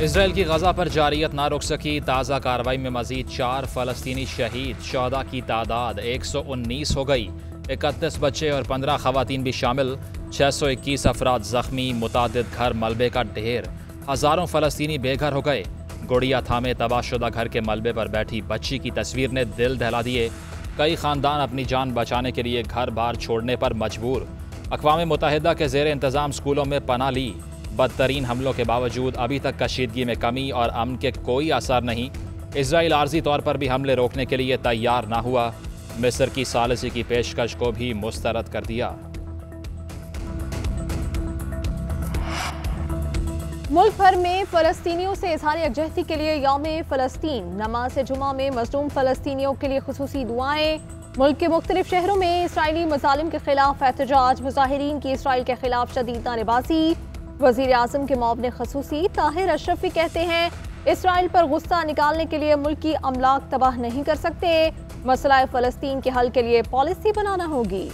Israel की गजा पर जारियत ना रुक सकी। ताज़ा कार्रवाई में मजीद 4 फ़लस्तीनी शहीद। शुहदा की तादाद 119 हो गई। 31 बच्चे और 15 खवातीन भी शामिल। 621 अफराद जख्मी। मुतादिद घर मलबे का ढेर। हज़ारों फ़लस्तीनी बेघर हो गए। गुड़िया थामे तबाहशुदा घर के मलबे पर बैठी बच्ची की तस्वीर ने दिल दहला दिए। कई ख़ानदान अपनी जान बचाने के लिए घर बार छोड़ने पर मजबूर। अक़वाम मुत्तहिदा के ज़ेर इंतज़ाम स्कूलों में पनाह ली। बदतरीन हमलों के बावजूद अभी तक कशीदगी में कमी और अमन के कोई असर नहीं। इसराइल आर्जी तौर पर भी हमले रोकने के लिए तैयार ना हुआ। मिस्र की सालिसी की पेशकश को भी मुस्तरद कर दिया। मुल्क भर में फ़लस्तीनियों से इज़हार यकजहती के लिए यौम फ़लस्तीन। नमाज जुमा में मज़लूम फ़लस्तीनियों के लिए खुसूसी दुआएं। मुल्क के मुख्तलिफ शहरों में इसराइली मज़ालिम के खिलाफ एहतजाज। मुजाहिरीन की इसराइल के खिलाफ शदीद नारेबाजी। वज़ीर आज़म के मुआविन ख़ुसूसी ताहिर अशरफी कहते हैं इसराइल पर गुस्सा निकालने के लिए मुल्क की अमलाक तबाह नहीं कर सकते। मसला फ़लस्तीन के हल के लिए पॉलिसी बनाना होगी।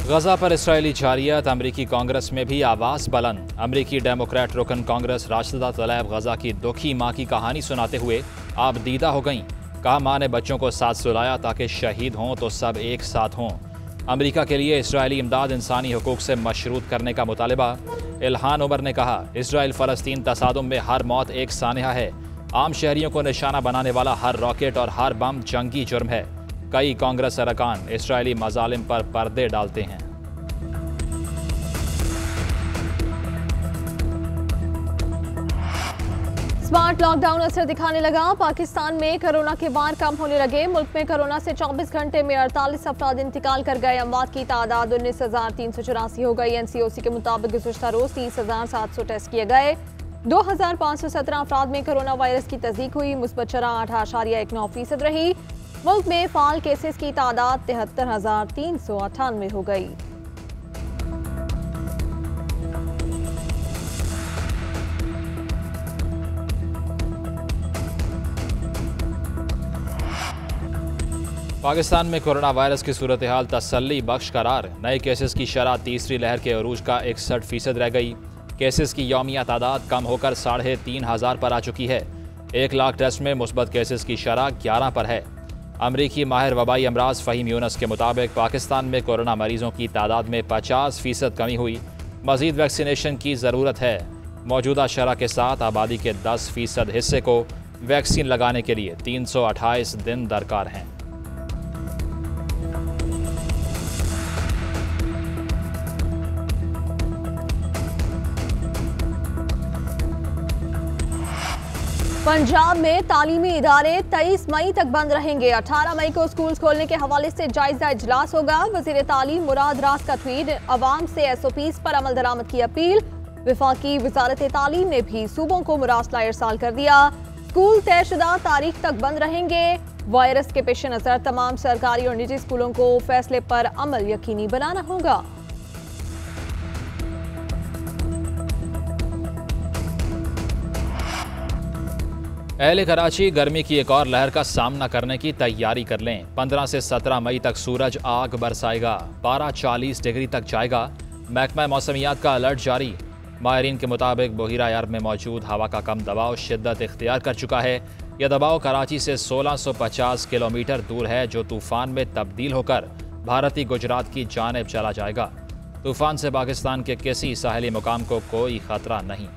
गजा पर इसराइली जारियत। अमरीकी कांग्रेस में भी आवाज़ बुलंद। अमरीकी डेमोक्रेट रुकन कांग्रेस राशिदा तलैब गजा की दुखी माँ की कहानी सुनाते हुए आप दीदा हो गईं। कहा माँ ने बच्चों को साथ सुलाया ताकि शहीद हों तो सब एक साथ हों। अमेरिका के लिए इसराइली इमदाद इंसानी हुकूक से मशरूत करने का मुतालबा। इल्हान उमर ने कहा इसराइल फ़लस्तीन तसादुम में हर मौत एक सानिया है। आम शहरियों को निशाना बनाने वाला हर रॉकेट और हर बम जंगी जुर्म है। कई कांग्रेस अरकान इसराइली मजालिम पर पर्दे डालते हैं। स्मार्ट लॉकडाउन असर दिखाने लगा। पाकिस्तान में कोरोना के वार कम होने लगे। मुल्क में कोरोना से 24 घंटे में 48 अफराद इंतकाल कर गए। अमवात की तादाद 19,384 हो गई। NCOC के मुताबिक गुज़श्ता रोज 30,700 टेस्ट किए गए। 2,517 अफराद में कोरोना वायरस की तस्दीक हुई। मुस्बत शरह 8.9% रही। मुल्क में फाल केसेस की तादाद 73,398 हो गई। पाकिस्तान में कोरोना वायरस की सूरत हाल तसल्ली बख्श करार। नए केसेस की शरह तीसरी लहर के अरूज का 61% रह गई। केसेस की यौमिया तादाद कम होकर 3,500 पर आ चुकी है। 1 लाख टेस्ट में मुस्बत केसेस की शरह 11 पर है। अमरीकी माहिर वबाई अमराज फ़हीम यूनस के मुताबिक पाकिस्तान में कोरोना मरीजों की तादाद में 50% कमी हुई। मज़ीद वैक्सीनेशन की ज़रूरत है। मौजूदा शरह के साथ आबादी के 10% हिस्से को वैक्सीन लगाने के लिए 328 दिन दरकार हैं। पंजाब में तालीमी इदारे 23 मई तक बंद रहेंगे। 18 मई को स्कूल खोलने के हवाले से जायजा इजलास होगा। वजीर तालीम मुराद रास का ट्वीट। अवाम से SOPs पर अमल दरामद की अपील। विफाकी वजारत तालीम ने भी सूबों को मुरासला इरसाल कर दिया। स्कूल तयशुदा तारीख तक बंद रहेंगे। वायरस के पेश नज़र तमाम सरकारी और निजी स्कूलों को फैसले पर अमल यकीनी बनाना होगा। अहले कराची गर्मी की एक और लहर का सामना करने की तैयारी कर लें। 15 से 17 मई तक सूरज आग बरसाएगा। पारा 40 डिग्री तक जाएगा। महकमा मौसमियात का अलर्ट जारी। माहिरीन के मुताबिक बहिरा अरब में मौजूद हवा का कम दबाव शिद्दत इख्तियार कर चुका है। यह दबाव कराची से 1650 किलोमीटर दूर है, जो तूफान में तब्दील होकर भारतीय गुजरात की जानिब चला जाएगा। तूफान से पाकिस्तान के किसी साहली मुकाम को कोई खतरा नहीं।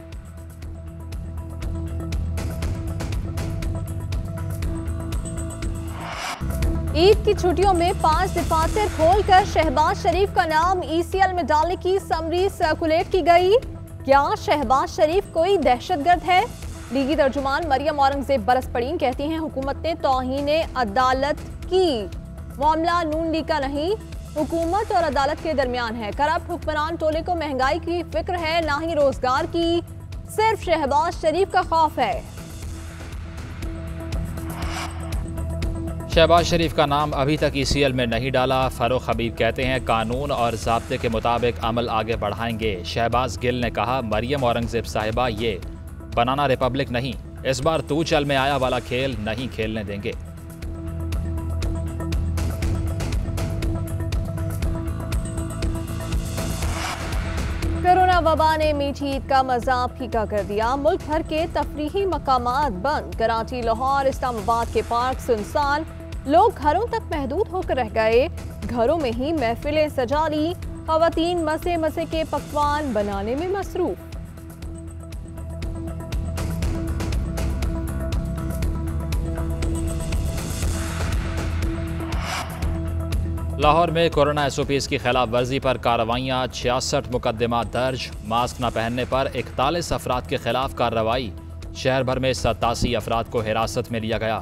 ईद की छुट्टियों में 5 दफातर खोलकर शहबाज शरीफ का नाम ECL में डालने की समरी सर्कुलेट की गई। क्या शहबाज शरीफ कोई दहशतगर्द है? लीगी तर्जुमान मरियम औरंगजेब बरस पड़ी। कहती हैं हुकूमत ने तौहीन अदालत की। मामला नून लीग का नहीं, हुकूमत और अदालत के दरमियान है। करप्ट हुक्मरान टोले को महंगाई की फिक्र है, ना ही रोजगार की। सिर्फ शहबाज शरीफ का खौफ है। शहबाज शरीफ का नाम अभी तक ECL में नहीं डाला। फारूक हबीब कहते हैं कानून और ज़ाब्ते के मुताबिक अमल आगे बढ़ाएंगे। शहबाज गिल ने कहा मरियम औरंगजेब साहिबा ये बनाना रिपब्लिक नहीं, इस बार तू चल में आया वाला खेल नहीं खेलने देंगे। वबा ने मीठी ईद का मजा फीका कर दिया। मुल्क भर के तफरीही मकामात बंद। कराची, लाहौर, इस्लामाबाद के पार्क सुनसान। लोग घरों तक महदूद होकर रह गए। घरों में ही महफिलें सजा ली। खवातीन मसे मसे के पकवान बनाने में मसरूफ। लाहौर में कोरोना SOPs की खिलाफ वर्जी पर कार्रवाइयाँ, 66 मुकदमा दर्ज। मास्क न पहनने पर 41 अफराद के खिलाफ कार्रवाई। शहर भर में 87 अफराद को हिरासत में लिया गया।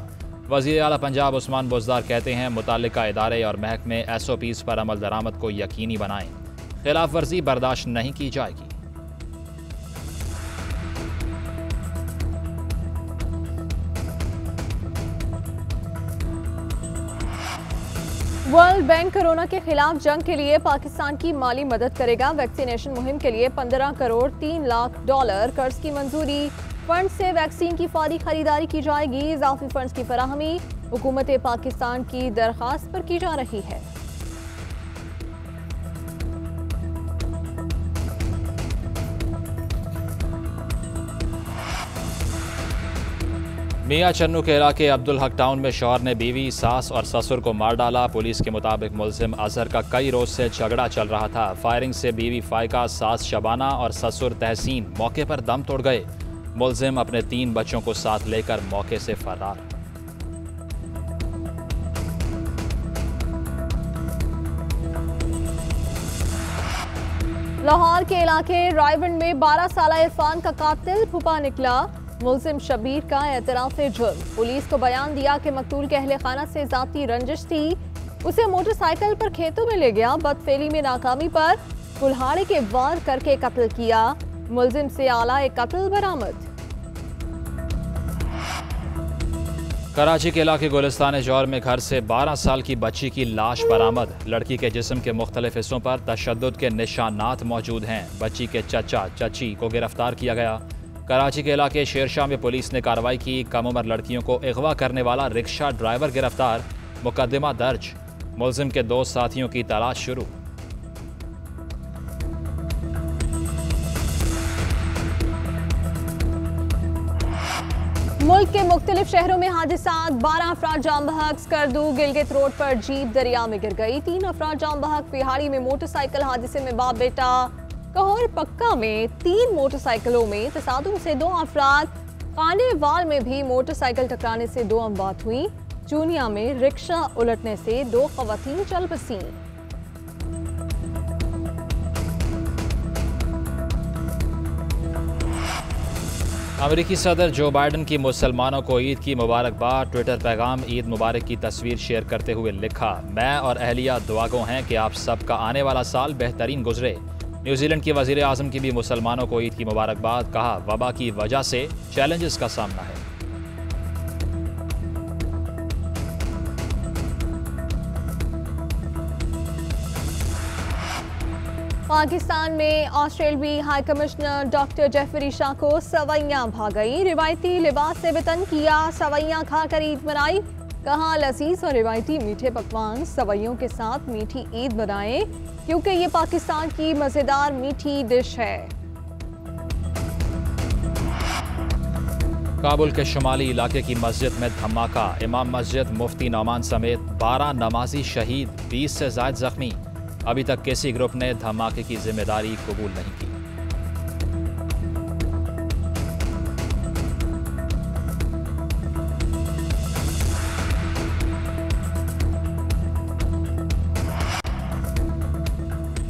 वज़ीर आला पंजाब उस्मान बुज़दार कहते हैं मुताल्लिका इदारे और महकमे SOPs पर अमल दरामद को यकीनी बनाएं। खिलाफ वर्जी बर्दाश्त नहीं की जाएगी। वर्ल्ड बैंक कोरोना के खिलाफ जंग के लिए पाकिस्तान की माली मदद करेगा। वैक्सीनेशन मुहिम के लिए 15 करोड़ 3 लाख डॉलर कर्ज की मंजूरी। फंड से वैक्सीन की फौरी खरीदारी की जाएगी। इजाफी फंड्स की फराहमी हुकूमत पाकिस्तान की दरख्वास्त पर की जा रही है। मियां चन्नू के इलाके अब्दुल हक टाउन में शौहर ने बीवी, सास और ससुर को मार डाला। पुलिस के मुताबिक मुलजिम अजहर का कई रोज से झगड़ा चल रहा था। फायरिंग से बीवी फायका, सास शबाना और ससुर तहसीन मौके पर दम तोड़ गए। मुलजिम अपने 3 बच्चों को साथ लेकर मौके से फरार। लाहौर के इलाके रायवंड में 12 साल इरफान का कातिल फूफा निकला। मुलजिम शबीर का एतराफ़ जुर्म। पुलिस को बयान दिया कि मकतूल के अहले खाना से जाती रंजिश थी। उसे मोटरसाइकिल पर खेतों में ले गया। बदफेली में नाकामी पर कुल्हाड़ी के वार करके कत्ल किया। मुलजिम से आला एक कत्ल बरामद। कराची के इलाके गुलिस्तान जौहर में घर से 12 साल की बच्ची की लाश बरामद। लड़की के जिस्म के मुख्तलिफ हिस्सों पर तशद्दुद के निशानात मौजूद हैं। बच्ची के चचा चची को गिरफ्तार किया गया। कराची के इलाके शेरशाह में पुलिस ने कार्रवाई की। कम उम्र लड़कियों को अगवा करने वाला रिक्शा ड्राइवर गिरफ्तार। मुकदमा दर्ज। मुलजिम के 2 साथियों की तलाश शुरू। मुल्क के मुख्तलिफ शहरों में हादसात। 12 अफराद जाम बहक। स्कर्दू गिलगित रोड पर जीप दरिया में गिर गई। 3 अफराद जाम बहक। पिहाड़ी में मोटरसाइकिल हादसे में बाप बेटा। कहौर पक्का में 3 मोटरसाइकिलों में तसादुम से 2 अफराद। खानेवाल में भी मोटरसाइकिल टकराने से 2 अमवात हुई। चूनिया में रिक्शा उलटने से 2 खवातीन चल बसी। अमेरिकी सदर जो बाइडन की मुसलमानों को ईद की मुबारकबाद। ट्विटर पैगाम ईद मुबारक की तस्वीर शेयर करते हुए लिखा, मैं और अहलिया दुआगो हैं कि आप सबका आने वाला साल बेहतरीन गुजरे। न्यूजीलैंड की वज़ीर आज़म की भी मुसलमानों को ईद की मुबारकबाद। कहा, वबा की वजह से चैलेंजेस का सामना है। पाकिस्तान में ऑस्ट्रेलवी high commissioner doctor Geoffrey Shaw को सवैयां भा गई। रिवायती लिबास से वतन किया। सवैयां खाकर ईद मनाई। कहा, लजीज और रिवायती मीठे पकवान सवैयों के साथ मीठी ईद बनाएं, क्योंकि ये पाकिस्तान की मजेदार मीठी डिश है। काबुल के शुमाली इलाके की मस्जिद में धमाका। इमाम मस्जिद, मुफ्ती नौमान समेत 12 नमाजी शहीद, 20 से ज़ायद जख्मी। अभी तक किसी ग्रुप ने धमाके की जिम्मेदारी कबूल नहीं की।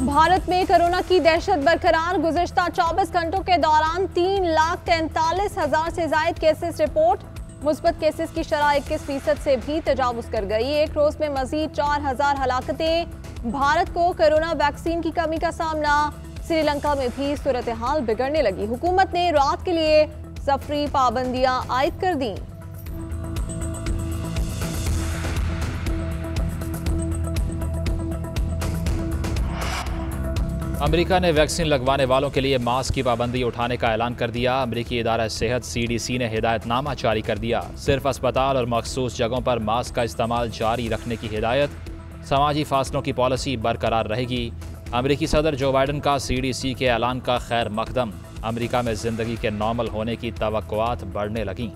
भारत में कोरोना की दहशत बरकरार। गुज़िश्ता 24 घंटों के दौरान 3,43,000 से जायद केसेस रिपोर्ट। मुस्बत केसेस की शरह 21% से भी तजावुज कर गई। एक रोज में मजीद 4,000 हलाकतें। भारत को कोरोना वैक्सीन की कमी का सामना। श्रीलंका में भी सूरत हाल बिगड़ने लगी। हुकूमत ने रात के लिए सफरी पाबंदियां आयद कर दी। अमेरिका ने वैक्सीन लगवाने वालों के लिए मास्क की पाबंदी उठाने का ऐलान कर दिया। अमेरिकी इदारा सेहत CDC ने हिदायतनामा जारी कर दिया। सिर्फ अस्पताल और मखसूस जगहों पर मास्क का इस्तेमाल जारी रखने की हिदायत। समाजी फासलों की पॉलिसी बरकरार रहेगी। अमेरिकी सदर जो बाइडन का CDC के ऐलान का खैर मकदम। अमेरिका में ज़िंदगी के नॉर्मल होने की तवक्कुआत बढ़ने लगीं।